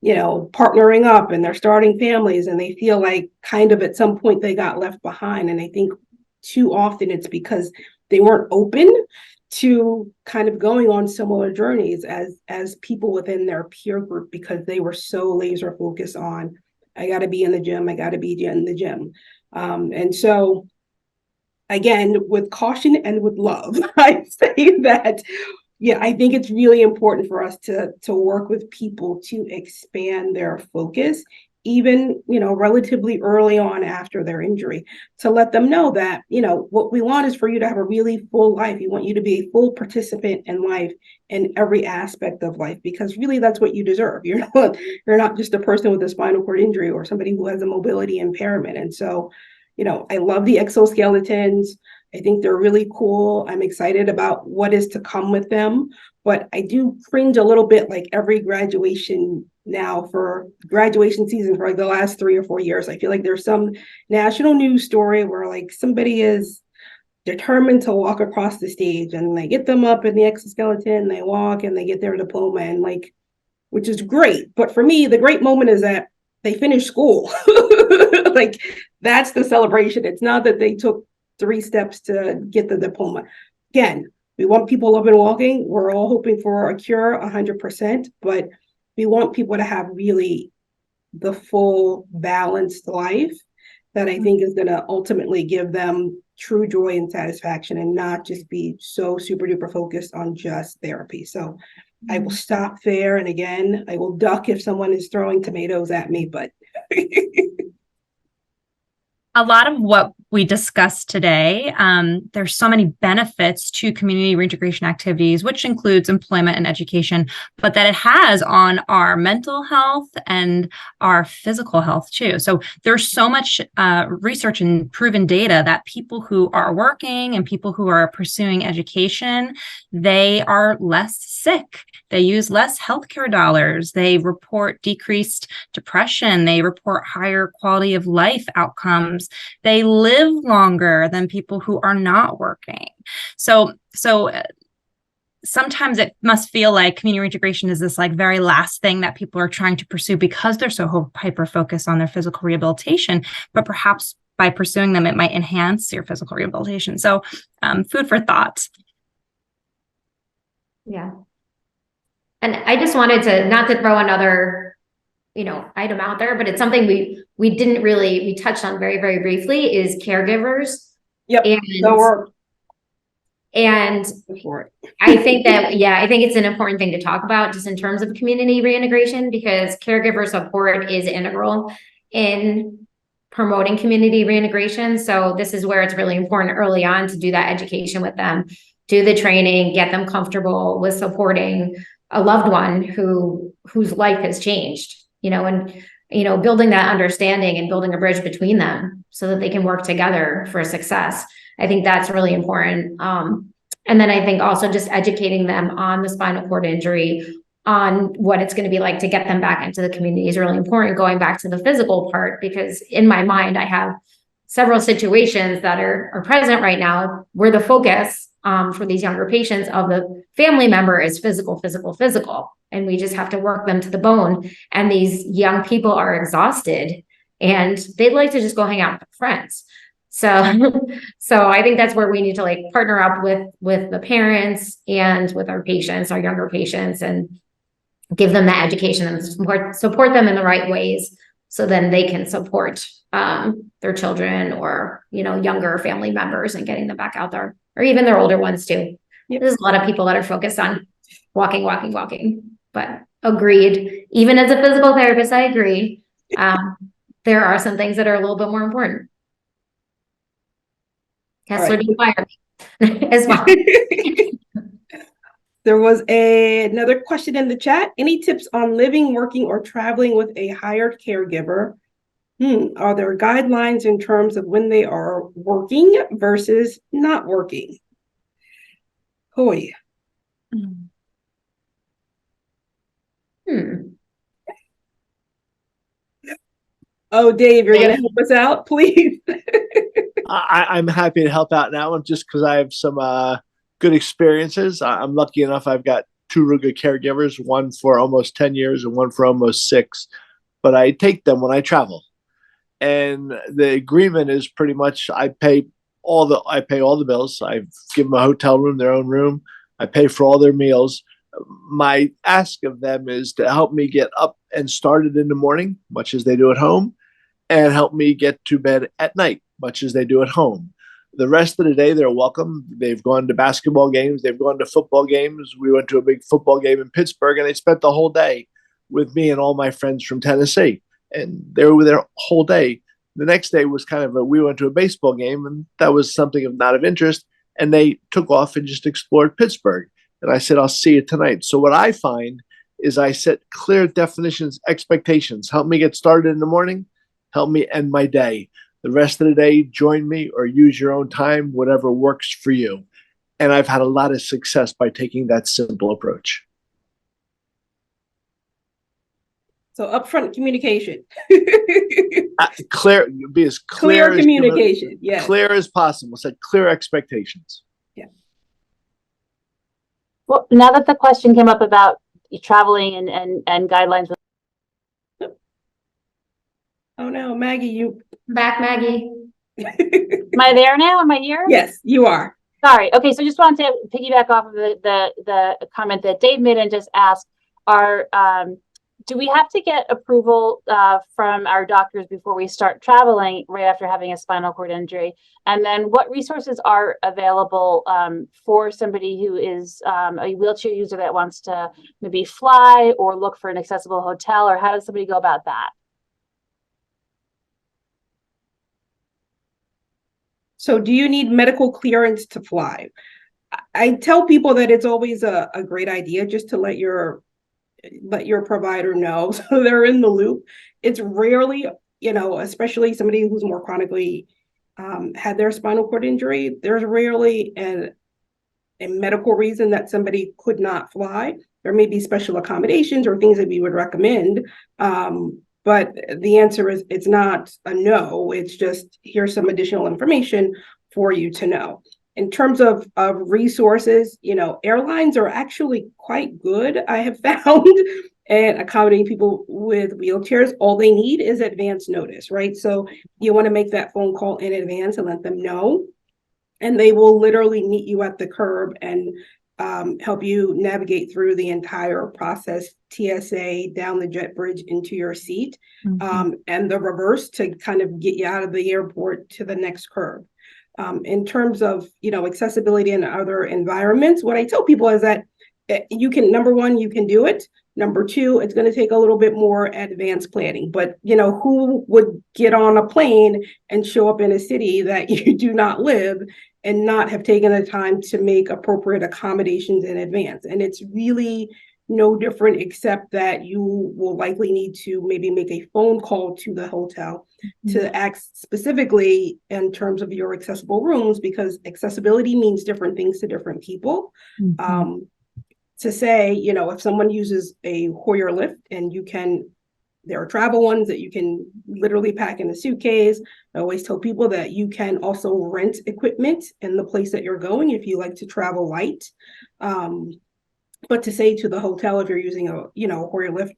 Speaker 2: partnering up and they're starting families, and they feel like kind of at some point they got left behind. And I think too often it's because they weren't open to kind of going on similar journeys as people within their peer group, because they were so laser focused on, I got to be in the gym, I got to be in the gym. And so again, with caution and with love, I say that, I think it's really important for us to work with people to expand their focus, even, relatively early on after their injury, to let them know that, what we want is for you to have a really full life. We want you to be a full participant in life, in every aspect of life, because really that's what you deserve. You're not just a person with a spinal cord injury or somebody who has a mobility impairment. And so, I love the exoskeletons. I think they're really cool. I'm excited about what is to come with them, but I do cringe a little bit like every graduation now for graduation season for like the last 3 or 4 years. I feel like there's some national news story where like somebody is determined to walk across the stage, and they get them up in the exoskeleton, they walk and they get their diploma, and like, which is great. But for me, the great moment is that they finish school. Like, that's the celebration. It's not that they took 3 steps to get the diploma. Again, we want people up and walking. We're all hoping for a cure 100%, but we want people to have really the full balanced life that I think is going to ultimately give them true joy and satisfaction, and not just be so super duper focused on just therapy. So I will stop there. And again, I will duck if someone is throwing tomatoes at me, but
Speaker 3: a lot of what we discussed today, there's so many benefits to community reintegration activities, which includes employment and education, but that it has on our mental health and our physical health too. So there's so much research and proven data that people who are working and people who are pursuing education, they are less sick. They use less healthcare dollars. They report decreased depression. They report higher quality of life outcomes. They live longer than people who are not working. So sometimes it must feel like community reintegration is this like very last thing that people are trying to pursue because they're so hyper focused on their physical rehabilitation, but perhaps by pursuing them, it might enhance your physical rehabilitation. So food for thought.
Speaker 4: Yeah. And I just wanted to, not to throw another, item out there, but it's something we touched on very, very briefly, is caregivers.
Speaker 2: yep.
Speaker 4: And I think it's an important thing to talk about just in terms of community reintegration, because caregiver support is integral in promoting community reintegration. So this is where it's really important early on to do that education with them, do the training, get them comfortable with supporting a loved one whose life has changed, and building that understanding and building a bridge between them so that they can work together for success. I think that's really important. And then I think also just educating them on the spinal cord injury, on what it's going to be like to get them back into the community is really important, going back to the physical part, because in my mind, I have several situations that are present right now where the focus for these younger patients of the family member is physical. And we just have to work them to the bone. And these young people are exhausted and they'd like to just go hang out with friends. So I think that's where we need to partner up with the parents and with our patients, our younger patients, and give them that education and support them in the right ways, so then they can support their children or younger family members and getting them back out there, or even their older ones too. Yep. There's a lot of people that are focused on walking, but agreed. Even as a physical therapist, I agree. There are some things that are a little bit more important. Kessler
Speaker 2: Right.
Speaker 4: inspired me as well.
Speaker 2: There was another question in the chat. Any tips on living, working, or traveling with a hired caregiver? Are there guidelines in terms of when they are working versus not working? Hoy. Oh, Dave, you're going to help us out, please.
Speaker 6: I'm happy to help out now, just because I have some good experiences. I'm lucky enough I've got two real good caregivers, one for almost 10 years and one for almost 6. But I take them when I travel. And the agreement is pretty much I pay all the bills. I give them a hotel room, their own room. I pay for all their meals. My ask of them is to help me get up and started in the morning, much as they do at home, and help me get to bed at night, much as they do at home. The rest of the day, they're welcome. They've gone to basketball games. They've gone to football games. We went to a big football game in Pittsburgh, and they spent the whole day with me and all my friends from Tennessee. And they were there whole day. The next day was we went to a baseball game, and that was something not of interest. And they took off and just explored Pittsburgh. And I said, I'll see you tonight. So what I find is I set clear definitions, expectations. Help me get started in the morning. Help me end my day. The rest of the day, join me or use your own time, whatever works for you. And I've had a lot of success by taking that simple approach.
Speaker 2: So upfront communication.
Speaker 6: Be as clear as
Speaker 2: communication. Yes.
Speaker 6: Clear as possible. Set clear expectations.
Speaker 2: Yeah.
Speaker 5: Well, now that the question came up about traveling and guidelines.
Speaker 2: Oh no, Maggie, you
Speaker 4: back, Maggie.
Speaker 5: Am I there now? Am I here?
Speaker 2: Yes, you are.
Speaker 5: Sorry. Okay, so just wanted to piggyback off of the comment that Dave made and just ask, do we have to get approval from our doctors before we start traveling right after having a spinal cord injury? And then what resources are available for somebody who is a wheelchair user that wants to maybe fly or look for an accessible hotel, or how does somebody go about that?
Speaker 2: So do you need medical clearance to fly? I tell people that it's always a great idea just to let your provider know so they're in the loop. It's rarely, especially somebody who's more chronically had their spinal cord injury, there's rarely a medical reason that somebody could not fly. There may be special accommodations or things that we would recommend. But the answer is it's not a no. It's just here's some additional information for you to know. In terms of resources, airlines are actually quite good, I have found, at accommodating people with wheelchairs. All they need is advance notice, right? So you want to make that phone call in advance and let them know. And they will literally meet you at the curb and help you navigate through the entire process, TSA, down the jet bridge into your seat, and the reverse to kind of get you out of the airport to the next curb. In terms of, accessibility in other environments, what I tell people is that you can, number one, you can do it. Number two, it's going to take a little bit more advanced planning, but who would get on a plane and show up in a city that you do not live and not have taken the time to make appropriate accommodations in advance? And it's really no different, except that you will likely need to maybe make a phone call to the hotel to ask specifically in terms of your accessible rooms, because accessibility means different things to different people. To say, if someone uses a Hoyer lift and there are travel ones that you can literally pack in a suitcase. I always tell people that you can also rent equipment in the place that you're going if you like to travel light. But to say to the hotel, if you're using a Hoyer lift,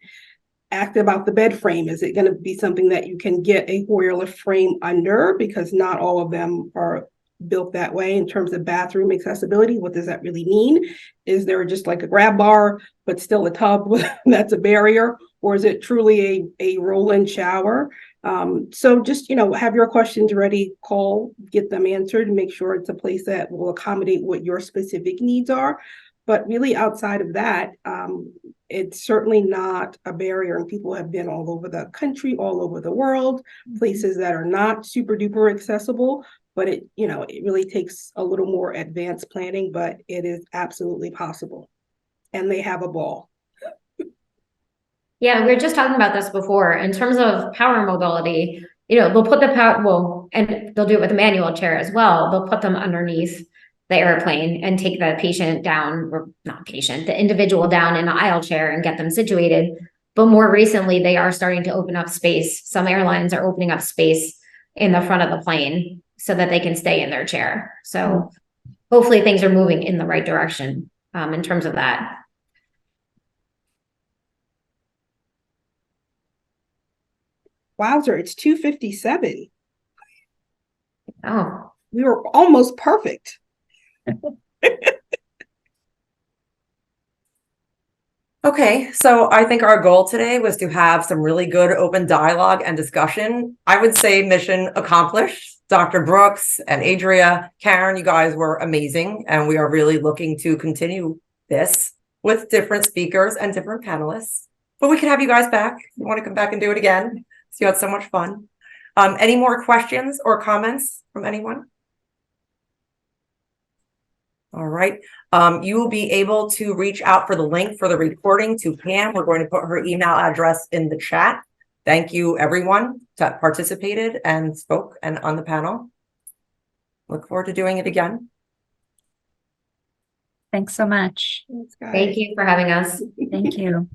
Speaker 2: ask about the bed frame. Is it going to be something that you can get a Hoyer lift frame under? Because not all of them are built that way in terms of bathroom accessibility. What does that really mean? Is there just like a grab bar, but still a tub that's a barrier? Or is it truly a roll-in shower? So just, have your questions ready, call, get them answered, and make sure it's a place that will accommodate what your specific needs are. But really outside of that, it's certainly not a barrier, and people have been all over the country, all over the world, places that are not super duper accessible, but it really takes a little more advanced planning, but it is absolutely possible. And they have a ball.
Speaker 4: Yeah, we were just talking about this before. In terms of power mobility, they'll put the power, and they'll do it with a manual chair as well. They'll put them underneath the airplane and take the patient down, or not patient, the individual down in an aisle chair and get them situated. But more recently, they are starting to open up space. Some airlines are opening up space in the front of the plane so that they can stay in their chair. So hopefully things are moving in the right direction in terms of that.
Speaker 2: Wowzer, it's 2:57.
Speaker 4: Oh,
Speaker 2: We were almost perfect.
Speaker 1: Okay, so I think our goal today was to have some really good open dialogue and discussion. I would say mission accomplished. Dr. Brooks and Adria, Karen, you guys were amazing, and we are really looking to continue this with different speakers and different panelists. But we can have you guys back if you want to come back and do it again. So you had so much fun. Any more questions or comments from anyone? All right. You will be able to reach out for the link for the recording to Pam. We're going to put her email address in the chat. Thank you, everyone that participated and spoke and on the panel. Look forward to doing it again.
Speaker 3: Thanks so much.
Speaker 2: Thanks, guys.
Speaker 4: thank you for having us.
Speaker 3: Thank you.